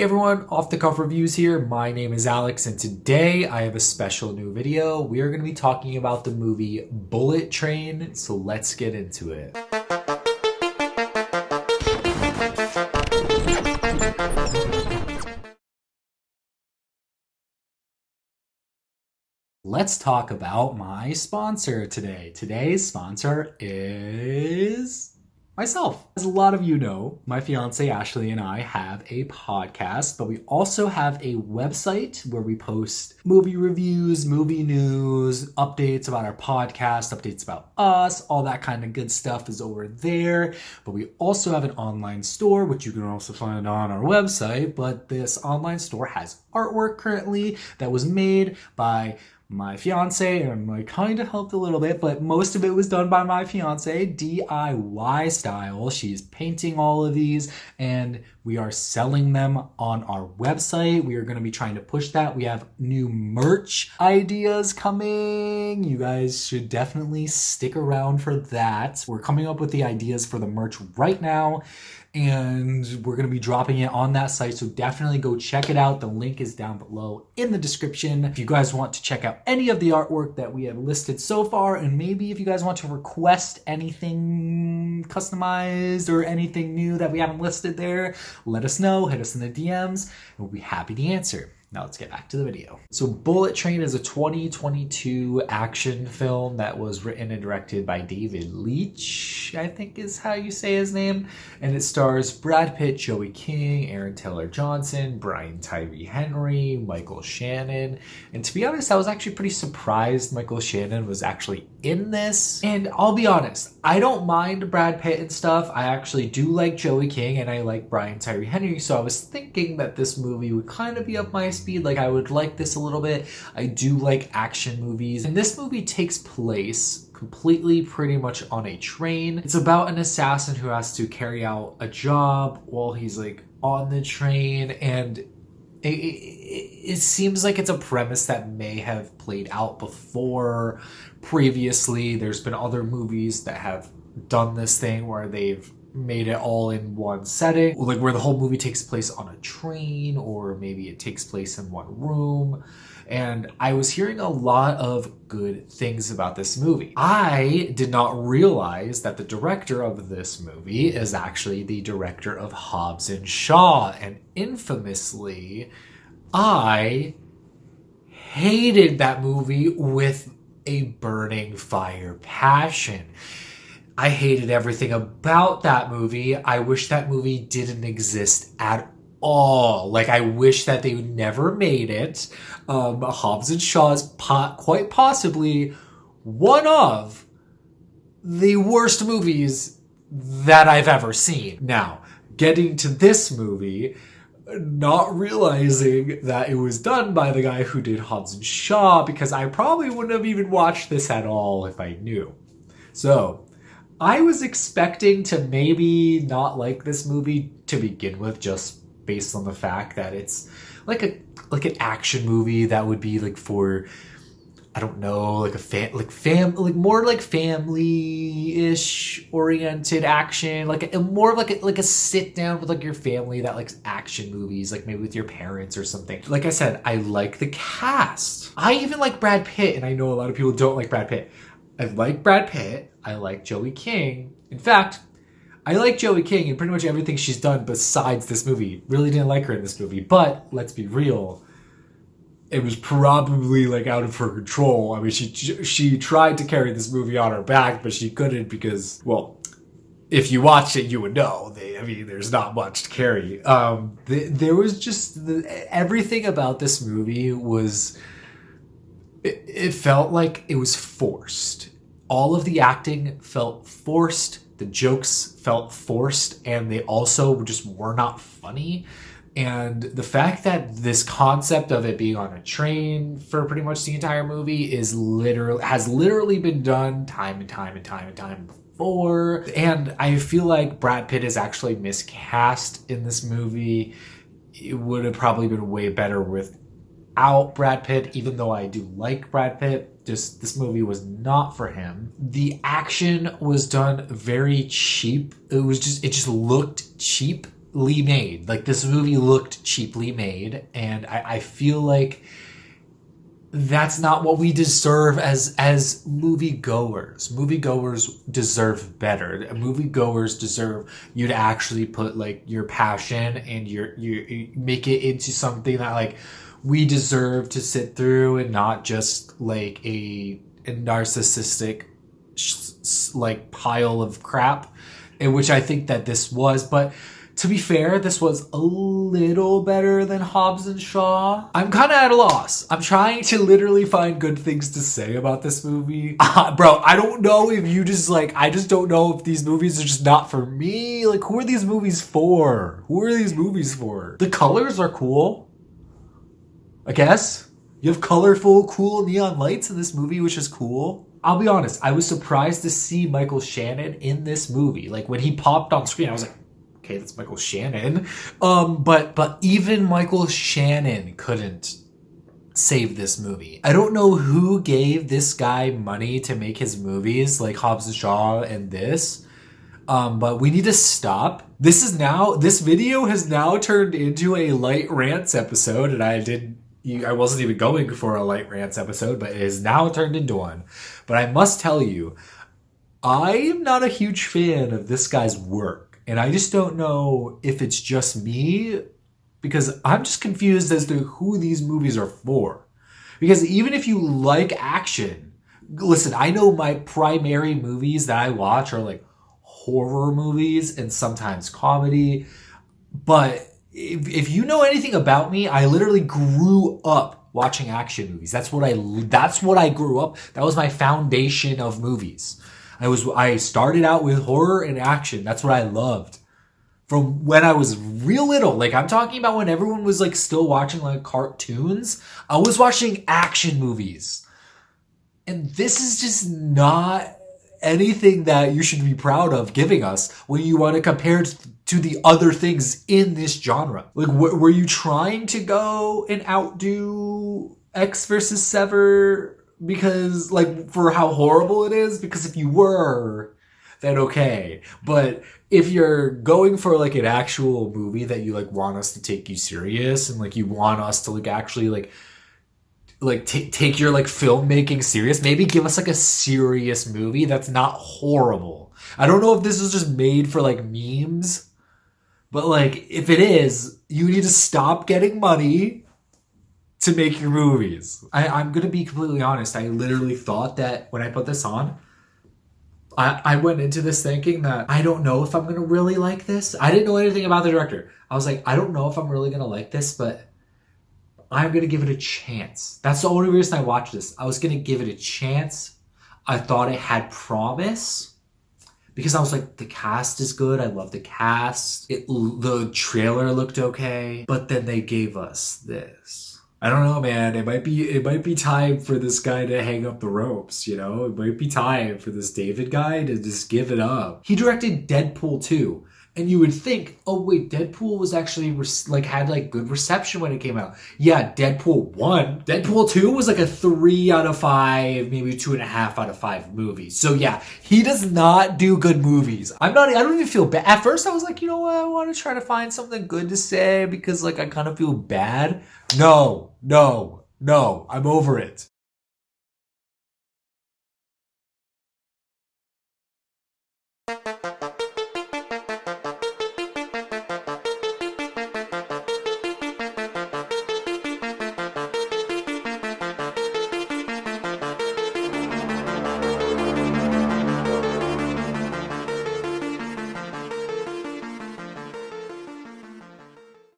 Hey everyone, Off the Cuff Reviews here. My name is Alex and today I have a special new video. We are going to be talking about the movie Bullet Train, so let's get into it. Let's talk about my sponsor today. Today's sponsor is myself. As a lot of you know, my fiance Ashley and I have a podcast, but we also have a website where we post movie reviews, movie news, updates about our podcast, updates about us, all that kind of good stuff is over there. But we also have an online store, which you can also find on our website. But this online store has artwork currently that was made by my fiance, and I kind of helped a little bit, but most of it was done by my fiance, DIY style. She's painting all of these and we are selling them on our website. We are going to be trying to push that. We have new merch ideas coming. You guys should definitely stick around for that. We're coming up with the ideas for the merch right now, and we're going to be dropping it on that site, so definitely go check it out. The link is down below in the description. If you guys want to check out any of the artwork that we have listed so far, and maybe if you guys want to request anything customized or anything new that we haven't listed there, let us know, hit us in the DMs, and we'll be happy to answer. Now let's get back to the video. So Bullet Train is a 2022 action film that was written and directed by David Leitch, I think is how you say his name. And it stars Brad Pitt, Joey King, Aaron Taylor Johnson, Brian Tyree Henry, Michael Shannon. And to be honest, I was actually pretty surprised Michael Shannon was actually in this. And I'll be honest, I don't mind Brad Pitt and stuff. I actually do like Joey King and I like Brian Tyree Henry. So I was thinking that this movie would kind of be up my speed. Like I would like this a little bit. I do like action movies. And this movie takes place completely pretty much on a train. It's about an assassin who has to carry out a job while he's like on the train, and it seems like it's a premise that may have played out before previously. There's been other movies that have done this thing where they've made it all in one setting, like where the whole movie takes place on a train, or maybe it takes place in one room. And I was hearing a lot of good things about this movie. I did not realize that the director of this movie is actually the director of Hobbs and Shaw, and infamously, I hated that movie with a burning fire passion. I hated everything about that movie. I wish that movie didn't exist at all. Like, I wish that they never made it. Hobbs and Shaw is quite possibly one of the worst movies that I've ever seen. Now, getting to this movie, not realizing that it was done by the guy who did Hobbs and Shaw, because I probably wouldn't have even watched this at all if I knew. So I was expecting to maybe not like this movie to begin with, just based on the fact that it's like an action movie that would be like for, I don't know, like more like family-ish oriented action, more of like a sit down with like your family that likes action movies, like maybe with your parents or something. Like I said, I like the cast. I even like Brad Pitt, and I know a lot of people don't like Brad Pitt. I like Brad Pitt. I like Joey King. In fact, I like Joey King in pretty much everything she's done besides this movie. Really didn't like her in this movie, but let's be real, it was probably like out of her control. I mean, she tried to carry this movie on her back, but she couldn't because, well, if you watched it, you would know. There's not much to carry. There was just everything about this movie was. It felt like it was forced. All of the acting felt forced. The jokes felt forced, and they also just were not funny. And the fact that this concept of it being on a train for pretty much the entire movie has literally been done time and time before. And I feel like Brad Pitt is actually miscast in this movie. It would have probably been way better without Brad Pitt, even though I do like Brad Pitt. Just this movie was not for him. The action was done very cheap. It just looked cheap. cheaply made. Like, this movie looked cheaply made, and I feel like that's not what we deserve as moviegoers. Moviegoers deserve better. Moviegoers deserve you to actually put like your passion and you make it into something that like we deserve to sit through, and not just like a narcissistic like pile of crap, in which I think that this was. But to be fair, this was a little better than Hobbs and Shaw. I'm kind of at a loss. I'm trying to literally find good things to say about this movie. Bro, I don't know if you just like, I just don't know if these movies are just not for me. Like, who are these movies for? Who are these movies for? The colors are cool, I guess. You have colorful, cool neon lights in this movie, which is cool. I'll be honest, I was surprised to see Michael Shannon in this movie. Like, when he popped on screen, I was like, okay, that's Michael Shannon. But even Michael Shannon couldn't save this movie. I don't know who gave this guy money to make his movies, like Hobbs and Shaw and this. But we need to stop. This video has now turned into a light rants episode, and I wasn't even going for a light rants episode, but it has now turned into one. But I must tell you, I am not a huge fan of this guy's work. And I just don't know if it's just me, because I'm just confused as to who these movies are for. Because even if you like action, listen, I know my primary movies that I watch are like horror movies and sometimes comedy. But if you know anything about me, I literally grew up watching action movies. That's what I grew up. That was my foundation of movies. I started out with horror and action. That's what I loved from when I was real little. Like, I'm talking about when everyone was like still watching like cartoons. I was watching action movies. And this is just not anything that you should be proud of giving us when you want to compare it to the other things in this genre. Like, were you trying to go and outdo X versus Sever? Because, like, for how horrible it is? Because if you were, then okay. But if you're going for, like, an actual movie that you, like, want us to take you serious, and, like, you want us to, like, actually, take your, like, filmmaking serious, maybe give us, like, a serious movie that's not horrible. I don't know if this is just made for, like, memes, but, like, if it is, you need to stop getting money to make your movies. I'm gonna be completely honest. I literally thought that when I put this on, I went into this thinking that I don't know if I'm gonna really like this. I didn't know anything about the director. I was like, I don't know if I'm really gonna like this, but I'm gonna give it a chance. That's the only reason I watched this. I was gonna give it a chance. I thought it had promise, because I was like, the cast is good. I love the cast. The trailer looked okay, but then they gave us this. I don't know, man. It might be time for this guy to hang up the ropes, you know? It might be time for this David guy to just give it up. He directed Deadpool 2. And you would think, oh wait, Deadpool was actually had good reception when it came out. Yeah, Deadpool 1. Deadpool 2 was like a 3 out of 5, maybe 2.5 out of 5 movies. So yeah, he does not do good movies. I don't even feel bad. At first I was like, you know what? I want to try to find something good to say because like I kind of feel bad. No, I'm over it.